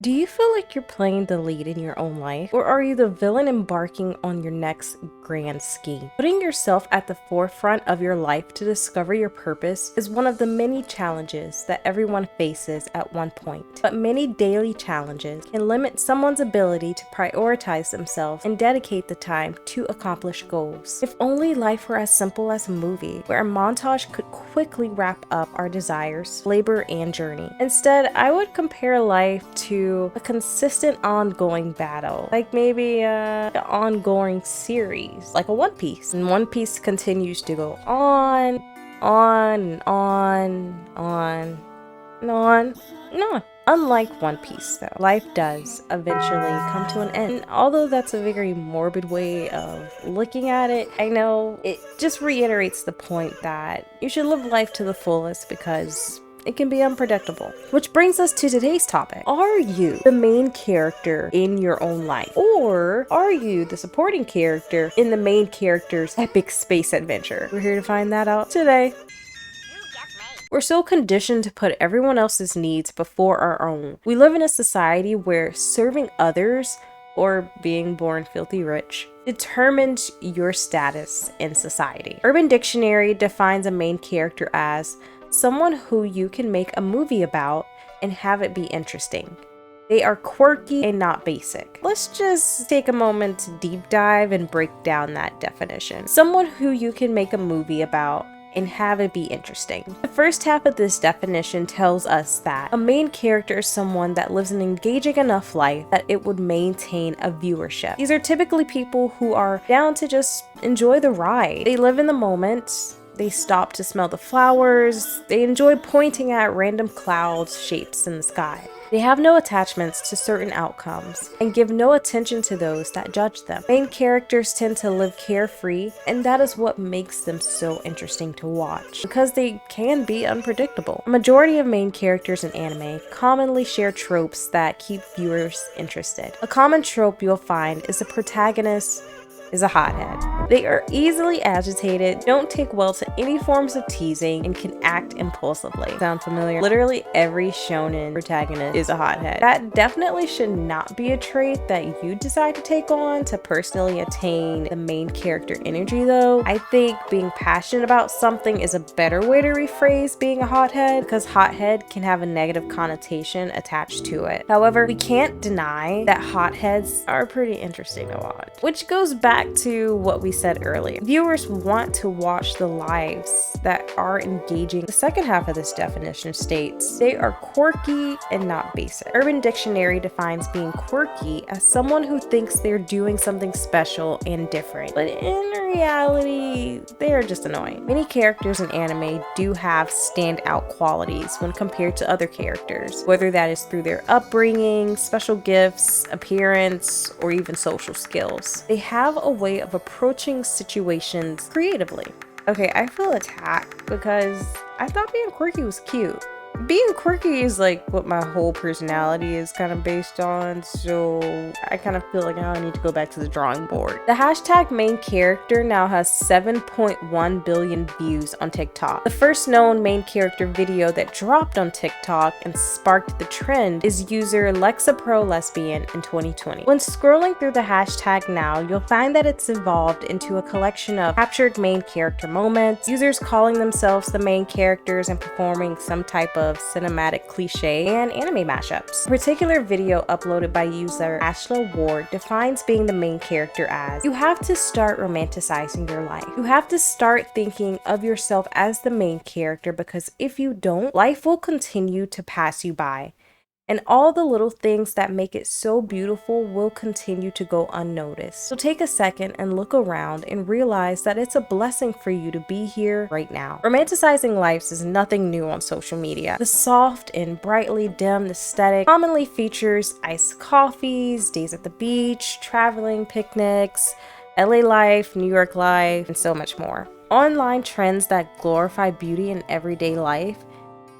Do you feel like you're playing the lead in your own life? Or are you the villain embarking on your next grand scheme? Putting yourself at the forefront of your life to discover your purpose is one of the many challenges that everyone faces at one point. But many daily challenges can limit someone's ability to prioritize themselves and dedicate the time to accomplish goals. If only life were as simple as a movie, where a montage could quickly wrap up our desires, labor, and journey. Instead, I would compare life to a consistent ongoing battle, like maybe an ongoing series, like a One Piece. And One Piece continues to go on, and on. Unlike One Piece, though, life does eventually come to an end. And although that's a very morbid way of looking at it, I know it just reiterates the point that you should live life to the fullest because it can be unpredictable. Which brings us to today's topic. Are you the main character in your own life? Or are you the supporting character in the main character's epic space adventure? We're here to find that out today. We're so conditioned to put everyone else's needs before our own. We live in a society where serving others, or being born filthy rich, determines your status in society. Urban Dictionary defines a main character as someone who you can make a movie about and have it be interesting. They are quirky and not basic. Let's just take a moment to deep dive and break down that definition. Someone who you can make a movie about and have it be interesting. The first half of this definition tells us that a main character is someone that lives an engaging enough life that it would maintain a viewership. These are typically people who are down to just enjoy the ride. They live in the moment. They stop to smell the flowers. They enjoy pointing at random clouds, shapes in the sky. They have no attachments to certain outcomes and give no attention to those that judge them. Main characters tend to live carefree, and that is what makes them so interesting to watch, because they can be unpredictable. A majority of main characters in anime commonly share tropes that keep viewers interested. A common trope you'll find is the protagonist is a hothead. They are easily agitated, don't take well to any forms of teasing, and can act impulsively. Sound familiar? Literally every shonen protagonist is a hothead. That definitely should not be a trait that you decide to take on to personally attain the main character energy, though. I think being passionate about something is a better way to rephrase being a hothead, because hothead can have a negative connotation attached to it. However, we can't deny that hotheads are pretty interesting to watch, which goes back to what we said earlier. Viewers want to watch the lives that are engaging. The second half of this definition states they are quirky and not basic. Urban Dictionary defines being quirky as someone who thinks they're doing something special and different, but in reality, they are just annoying. Many characters in anime do have standout qualities when compared to other characters, whether that is through their upbringing, special gifts, appearance, or even social skills. They have a way of approaching situations creatively. Okay, I feel attacked because I thought being quirky was cute. Being quirky is like what my whole personality is kind of based on, so I kind of feel like now I need to go back to the drawing board. The hashtag main character now has 7.1 billion views on TikTok. The first known main character video that dropped on TikTok and sparked the trend is user LexaProLesbian in 2020. When scrolling through the hashtag now, you'll find that it's evolved into a collection of captured main character moments, users calling themselves the main characters and performing some type of cinematic cliche, and anime mashups. A particular video uploaded by user Ashla Ward defines being the main character as: you have to start romanticizing your life. You have to start thinking of yourself as the main character, because if you don't, life will continue to pass you by. And all the little things that make it so beautiful will continue to go unnoticed. So take a second and look around and realize that it's a blessing for you to be here right now. Romanticizing lives is nothing new on social media. The soft and brightly dimmed aesthetic commonly features iced coffees, days at the beach, traveling, picnics, LA life, New York life, and so much more. Online trends that glorify beauty in everyday life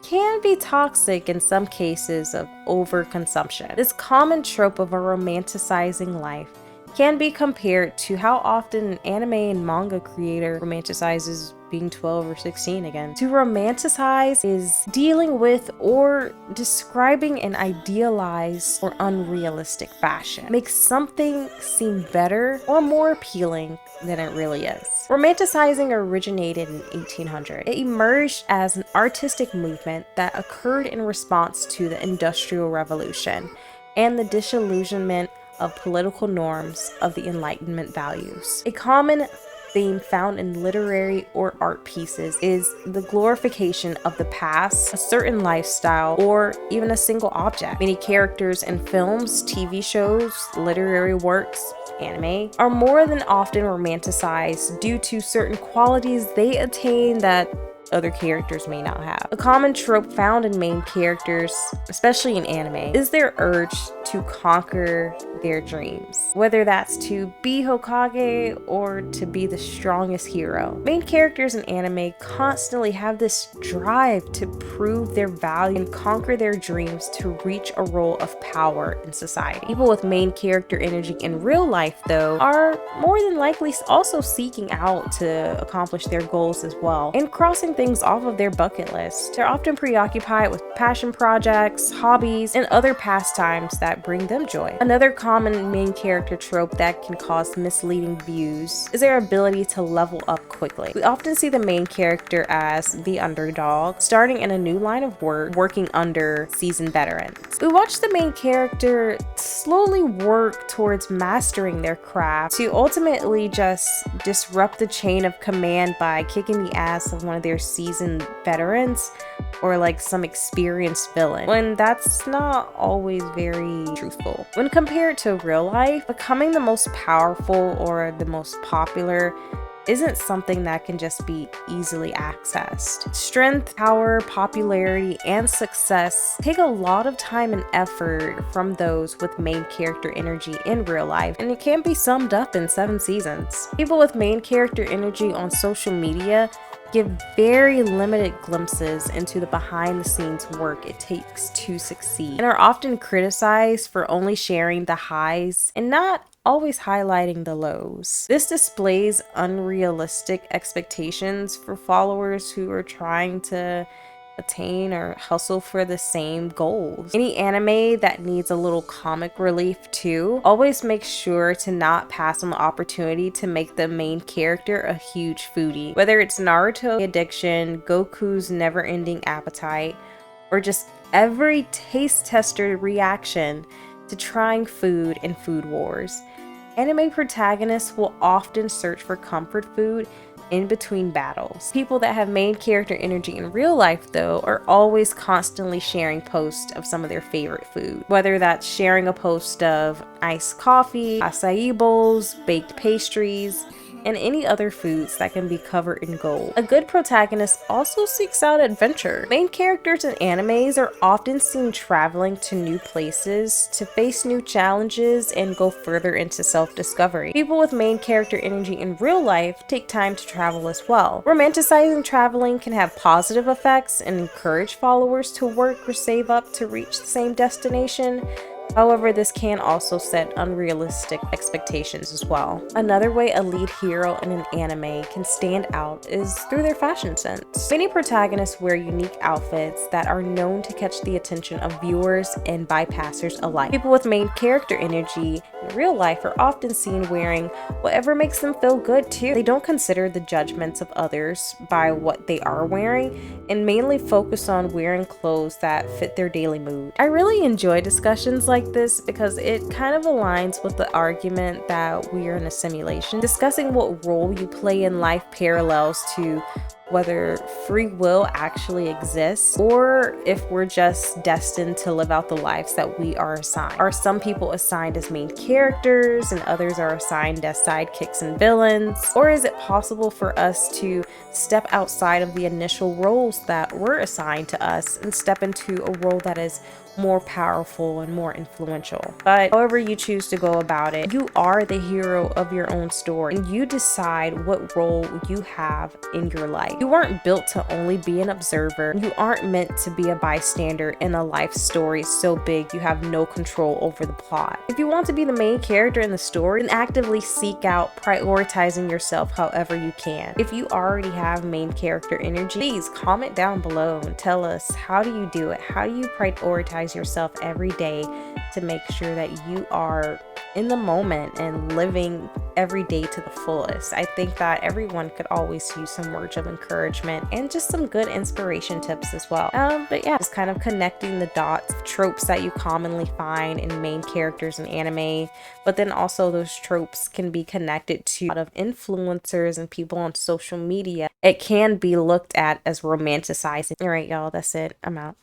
can be toxic in some cases of overconsumption. This common trope of a romanticizing life can be compared to how often an anime and manga creator romanticizes being 12 or 16 again. To romanticize is dealing with or describing an idealized or unrealistic fashion. Makes something seem better or more appealing than it really is. Romanticizing originated in 1800. It emerged as an artistic movement that occurred in response to the Industrial Revolution and the disillusionment of political norms of the Enlightenment values. A common theme found in literary or art pieces is the glorification of the past, a certain lifestyle, or even a single object. Many characters in films, TV shows, literary works, anime, are more than often romanticized due to certain qualities they attain that other characters may not have. A common trope found in main characters, especially in anime, is their urge to conquer their dreams, whether that's to be Hokage or to be the strongest hero. Main characters in anime constantly have this drive to prove their value and conquer their dreams to reach a role of power in society. People with main character energy in real life, though, are more than likely also seeking out to accomplish their goals as well and crossing things off of their bucket list. They're often preoccupied with passion projects, hobbies, and other pastimes that bring them joy. Another common main character trope that can cause misleading views is their ability to level up quickly. We often see the main character as the underdog, starting in a new line of work, working under seasoned veterans. We watch the main character slowly work towards mastering their craft to ultimately just disrupt the chain of command by kicking the ass of one of their seasoned veterans or like some experienced villain, when that's not always very truthful. When compared to real life, becoming the most powerful or the most popular isn't something that can just be easily accessed. Strength, power, popularity, and success take a lot of time and effort from those with main character energy in real life, and it can be summed up in 7 seasons. People with main character energy on social media give very limited glimpses into the behind-the-scenes work it takes to succeed, and are often criticized for only sharing the highs and not always highlighting the lows. This displays unrealistic expectations for followers who are trying to attain or hustle for the same goals. Any anime that needs a little comic relief too always makes sure to not pass on the opportunity to make the main character a huge foodie. Whether it's Naruto addiction, Goku's never-ending appetite, or just every taste tester reaction to trying food in Food Wars. Anime protagonists will often search for comfort food in between battles. People that have main character energy in real life, though, are always constantly sharing posts of some of their favorite food. Whether that's sharing a post of iced coffee, acai bowls, baked pastries, and any other foods that can be covered in gold. A good protagonist also seeks out adventure. Main characters in animes are often seen traveling to new places to face new challenges and go further into self-discovery. People with main character energy in real life take time to travel as well. Romanticizing traveling can have positive effects and encourage followers to work or save up to reach the same destination. However, this can also set unrealistic expectations as well. Another way a lead hero in an anime can stand out is through their fashion sense. Many protagonists wear unique outfits that are known to catch the attention of viewers and bypassers alike. People with main character energy in real life are often seen wearing whatever makes them feel good too. They don't consider the judgments of others by what they are wearing and mainly focus on wearing clothes that fit their daily mood. I really enjoy discussions like this because it kind of aligns with the argument that we are in a simulation. Discussing what role you play in life parallels to whether free will actually exists or if we're just destined to live out the lives that we are assigned. Are some people assigned as main characters and others are assigned as sidekicks and villains? Or is it possible for us to step outside of the initial roles that were assigned to us and step into a role that is more powerful and more influential? But however you choose to go about it, you are the hero of your own story and you decide what role you have in your life. You weren't built to only be an observer. You aren't meant to be a bystander in a life story so big you have no control over the plot. If you want to be the main character in the story, then actively seek out prioritizing yourself however you can. If you already have main character energy, please comment down below and tell us, how do you do it? How do you prioritize yourself every day to make sure that you are in the moment and living every day to the fullest? I think that everyone could always use some words of encouragement and just some good inspiration tips as well. But yeah, just kind of connecting the dots, tropes that you commonly find in main characters in anime, but then also those tropes can be connected to a lot of influencers and people on social media. It can be looked at as romanticizing. All right, y'all, that's it. I'm out.